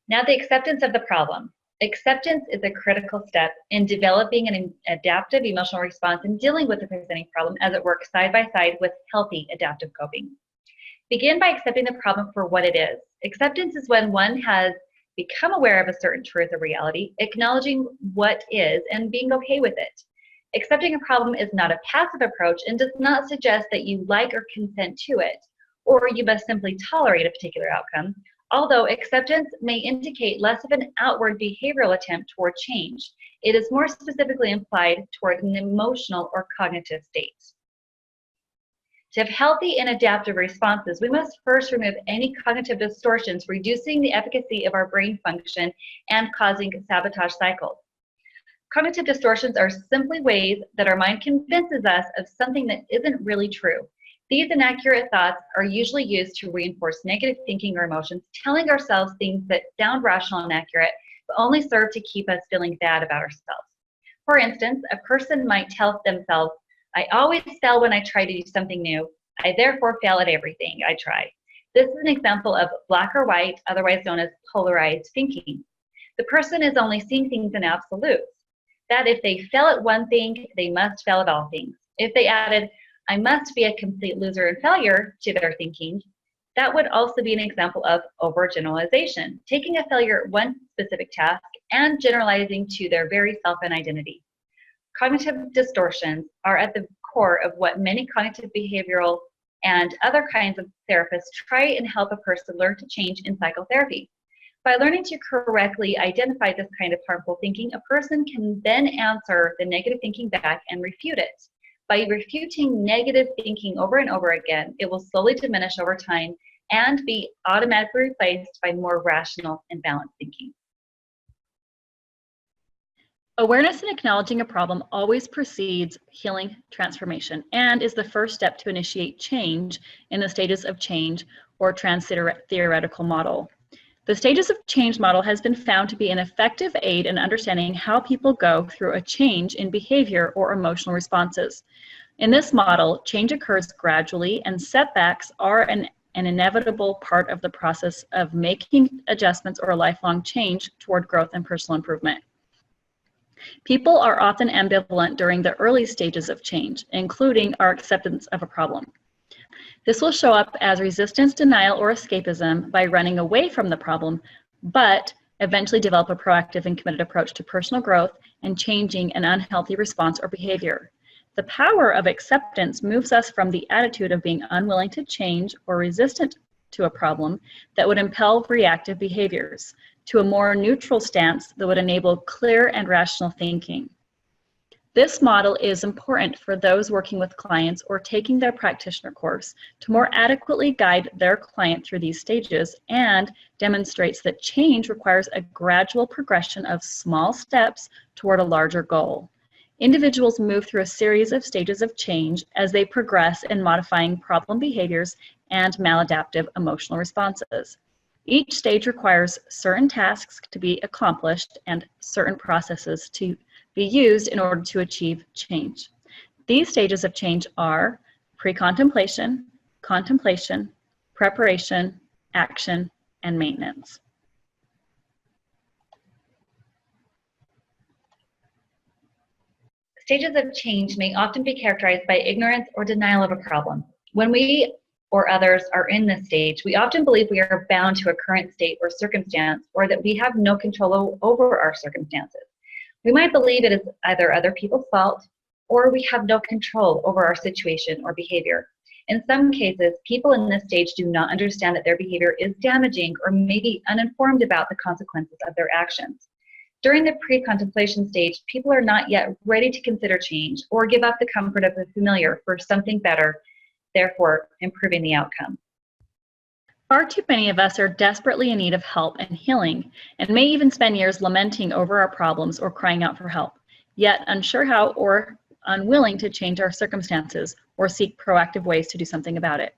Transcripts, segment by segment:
Now, the acceptance of the problem. Acceptance is a critical step in developing an adaptive emotional response and dealing with the presenting problem as it works side by side with healthy adaptive coping. Begin by accepting the problem for what it is. Acceptance is when one has become aware of a certain truth or reality, acknowledging what is and being okay with it. Accepting a problem is not a passive approach and does not suggest that you like or consent to it, or you must simply tolerate a particular outcome, although acceptance may indicate less of an outward behavioral attempt toward change. It is more specifically implied toward an emotional or cognitive state. To have healthy and adaptive responses, we must first remove any cognitive distortions, reducing the efficacy of our brain function and causing sabotage cycles. Cognitive distortions are simply ways that our mind convinces us of something that isn't really true. These inaccurate thoughts are usually used to reinforce negative thinking or emotions, telling ourselves things that sound rational and accurate, but only serve to keep us feeling bad about ourselves. For instance, a person might tell themselves, I always fail when I try to do something new. I therefore fail at everything I try. This is an example of black or white, otherwise known as polarized thinking. The person is only seeing things in absolutes, that if they fail at one thing, they must fail at all things. If they added, I must be a complete loser and failure to their thinking, that would also be an example of overgeneralization, taking a failure at one specific task and generalizing to their very self and identity. Cognitive distortions are at the core of what many cognitive behavioral and other kinds of therapists try and help a person learn to change in psychotherapy. By learning to correctly identify this kind of harmful thinking, a person can then answer the negative thinking back and refute it. By refuting negative thinking over and over again, it will slowly diminish over time and be automatically replaced by more rational and balanced thinking. Awareness and acknowledging a problem always precedes healing transformation and is the first step to initiate change in the stages of change or Transtheoretical Model. The stages of change model has been found to be an effective aid in understanding how people go through a change in behavior or emotional responses. In this model, change occurs gradually and setbacks are an inevitable part of the process of making adjustments or lifelong change toward growth and personal improvement. People are often ambivalent during the early stages of change, including our acceptance of a problem. This will show up as resistance, denial, or escapism by running away from the problem, but eventually develop a proactive and committed approach to personal growth and changing an unhealthy response or behavior. The power of acceptance moves us from the attitude of being unwilling to change or resistant to a problem that would impel reactive behaviors to a more neutral stance that would enable clear and rational thinking. This model is important for those working with clients or taking their practitioner course to more adequately guide their client through these stages and demonstrates that change requires a gradual progression of small steps toward a larger goal. Individuals move through a series of stages of change as they progress in modifying problem behaviors and maladaptive emotional responses. Each stage requires certain tasks to be accomplished and certain processes to be used in order to achieve change. These stages of change are pre-contemplation, contemplation, preparation, action, and maintenance. Stages of change may often be characterized by ignorance or denial of a problem. When we or others are in this stage, we often believe we are bound to a current state or circumstance, or that we have no control over our circumstances. We might believe it is either other people's fault, or we have no control over our situation or behavior. In some cases, people in this stage do not understand that their behavior is damaging or may be uninformed about the consequences of their actions. During the pre-contemplation stage, people are not yet ready to consider change or give up the comfort of the familiar for something better, therefore improving the outcome. Far too many of us are desperately in need of help and healing, and may even spend years lamenting over our problems or crying out for help, yet unsure how or unwilling to change our circumstances or seek proactive ways to do something about it.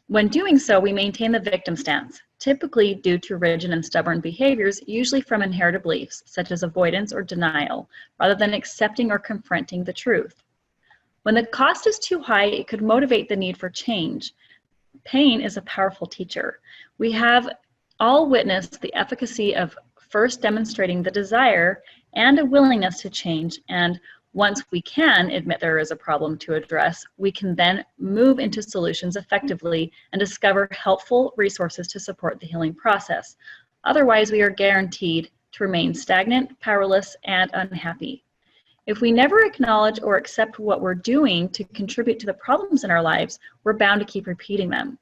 When doing so, we maintain the victim stance, typically due to rigid and stubborn behaviors, usually from inherited beliefs, such as avoidance or denial, rather than accepting or confronting the truth. When the cost is too high, it could motivate the need for change. Pain is a powerful teacher. We have all witnessed the efficacy of first demonstrating the desire and a willingness to change, and once we can admit there is a problem to address, we can then move into solutions effectively and discover helpful resources to support the healing process. Otherwise, we are guaranteed to remain stagnant, powerless, and unhappy. If we never acknowledge or accept what we're doing to contribute to the problems in our lives, we're bound to keep repeating them.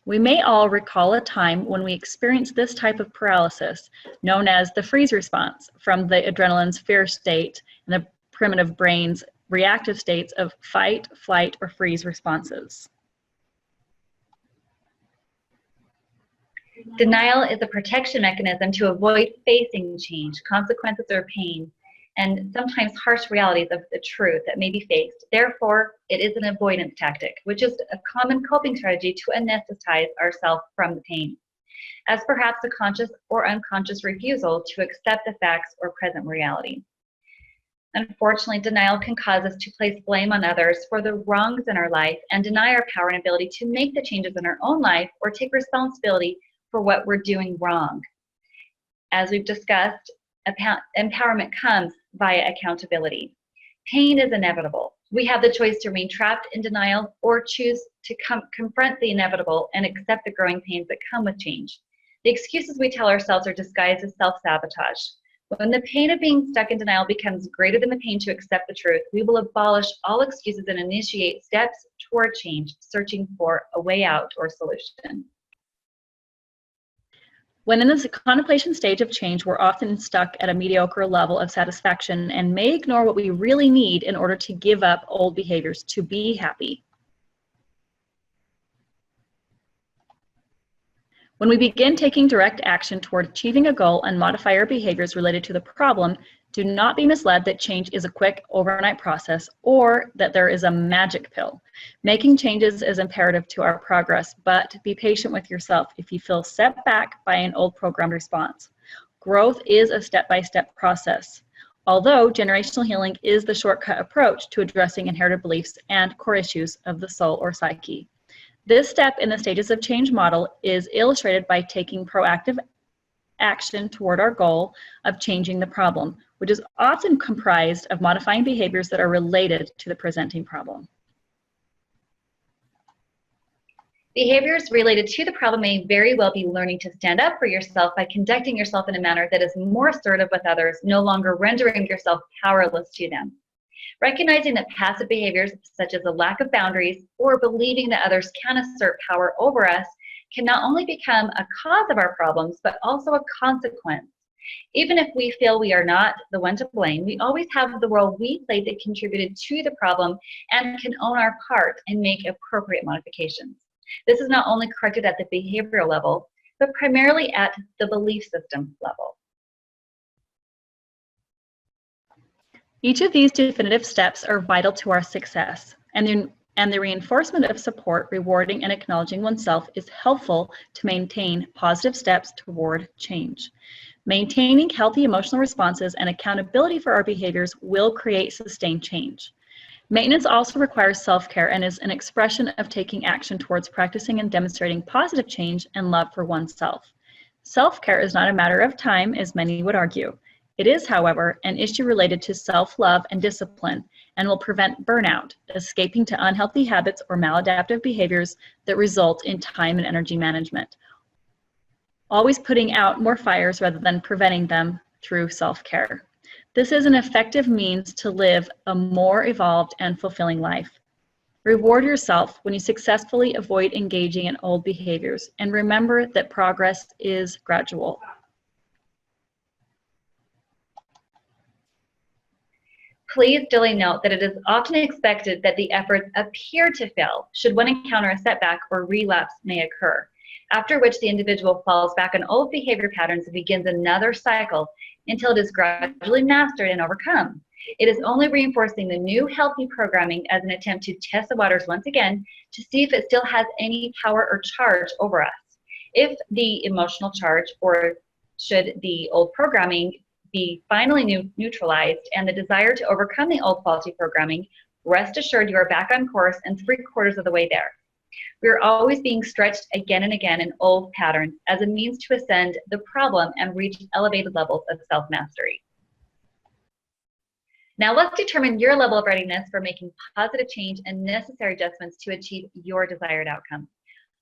We may all recall a time when we experienced this type of paralysis, known as the freeze response, from the adrenaline's fear state and the primitive brain's reactive states of fight, flight, or freeze responses. Denial is a protection mechanism to avoid facing change, consequences, or pain, and sometimes harsh realities of the truth that may be faced. Therefore, it is an avoidance tactic, which is a common coping strategy to anesthetize ourselves from the pain, as perhaps a conscious or unconscious refusal to accept the facts or present reality. Unfortunately, denial can cause us to place blame on others for the wrongs in our life and deny our power and ability to make the changes in our own life or take responsibility for what we're doing wrong. As we've discussed, empowerment comes via accountability. Pain is inevitable. We have the choice to remain trapped in denial or choose to confront the inevitable and accept the growing pains that come with change. The excuses we tell ourselves are disguised as self-sabotage. When the pain of being stuck in denial becomes greater than the pain to accept the truth, we will abolish all excuses and initiate steps toward change, searching for a way out or solution. When in the contemplation stage of change, we're often stuck at a mediocre level of satisfaction and may ignore what we really need in order to give up old behaviors to be happy. When we begin taking direct action toward achieving a goal and modify our behaviors related to the problem, do not be misled that change is a quick, overnight process or that there is a magic pill. Making changes is imperative to our progress, but be patient with yourself if you feel set back by an old programmed response. Growth is a step-by-step process. Although generational healing is the shortcut approach to addressing inherited beliefs and core issues of the soul or psyche. This step in the stages of change model is illustrated by taking proactive action toward our goal of changing the problem, which is often comprised of modifying behaviors that are related to the presenting problem. Behaviors related to the problem may very well be learning to stand up for yourself by conducting yourself in a manner that is more assertive with others, no longer rendering yourself powerless to them. Recognizing that passive behaviors, such as a lack of boundaries or believing that others can assert power over us, can not only become a cause of our problems, but also a consequence. Even if we feel we are not the one to blame, we always have the role we played that contributed to the problem and can own our part and make appropriate modifications. This is not only corrected at the behavioral level, but primarily at the belief system level. Each of these definitive steps are vital to our success, and the reinforcement of support, rewarding, and acknowledging oneself is helpful to maintain positive steps toward change. Maintaining healthy emotional responses and accountability for our behaviors will create sustained change. Maintenance also requires self-care and is an expression of taking action towards practicing and demonstrating positive change and love for oneself. Self-care is not a matter of time, as many would argue. It is, however, an issue related to self-love and discipline and will prevent burnout, escaping to unhealthy habits or maladaptive behaviors that result in time and energy management. Always putting out more fires rather than preventing them through self-care. This is an effective means to live a more evolved and fulfilling life. Reward yourself when you successfully avoid engaging in old behaviors, and remember that progress is gradual. Please duly note that it is often expected that the efforts appear to fail should one encounter a setback or relapse may occur, after which the individual falls back on old behavior patterns and begins another cycle until it is gradually mastered and overcome. It is only reinforcing the new healthy programming as an attempt to test the waters once again to see if it still has any power or charge over us. If the emotional charge, or should the old programming be finally neutralized and the desire to overcome the old faulty programming, rest assured you are back on course and 3/4 of the way there. We are always being stretched again and again in old patterns as a means to ascend the problem and reach elevated levels of self-mastery. Now let's determine your level of readiness for making positive change and necessary adjustments to achieve your desired outcome.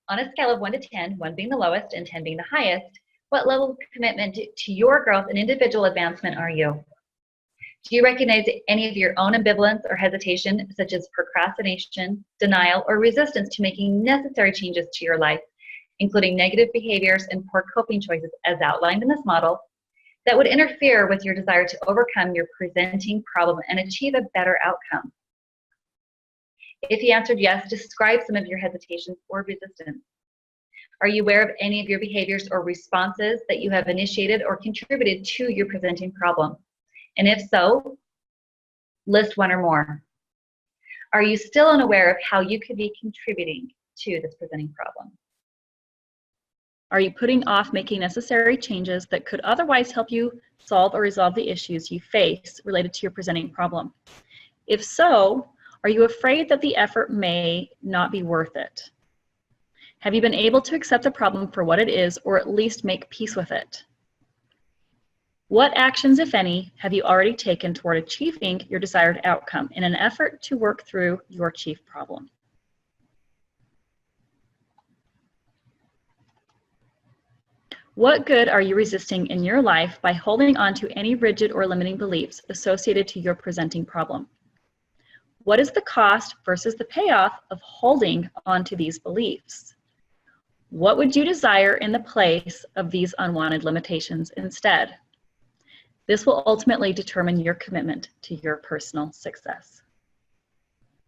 On a scale of 1 to 10, 1 being the lowest and 10 being the highest, what level of commitment to your growth and individual advancement are you? Do you recognize any of your own ambivalence or hesitation, such as procrastination, denial, or resistance to making necessary changes to your life, including negative behaviors and poor coping choices as outlined in this model, that would interfere with your desire to overcome your presenting problem and achieve a better outcome? If you answered yes, describe some of your hesitations or resistance. Are you aware of any of your behaviors or responses that you have initiated or contributed to your presenting problem? And if so, list one or more. Are you still unaware of how you could be contributing to this presenting problem? Are you putting off making necessary changes that could otherwise help you solve or resolve the issues you face related to your presenting problem? If so, are you afraid that the effort may not be worth it? Have you been able to accept the problem for what it is, or at least make peace with it? What actions, if any, have you already taken toward achieving your desired outcome in an effort to work through your chief problem? What good are you resisting in your life by holding on to any rigid or limiting beliefs associated to your presenting problem? What is the cost versus the payoff of holding on to these beliefs? What would you desire in the place of these unwanted limitations instead? This will ultimately determine your commitment to your personal success.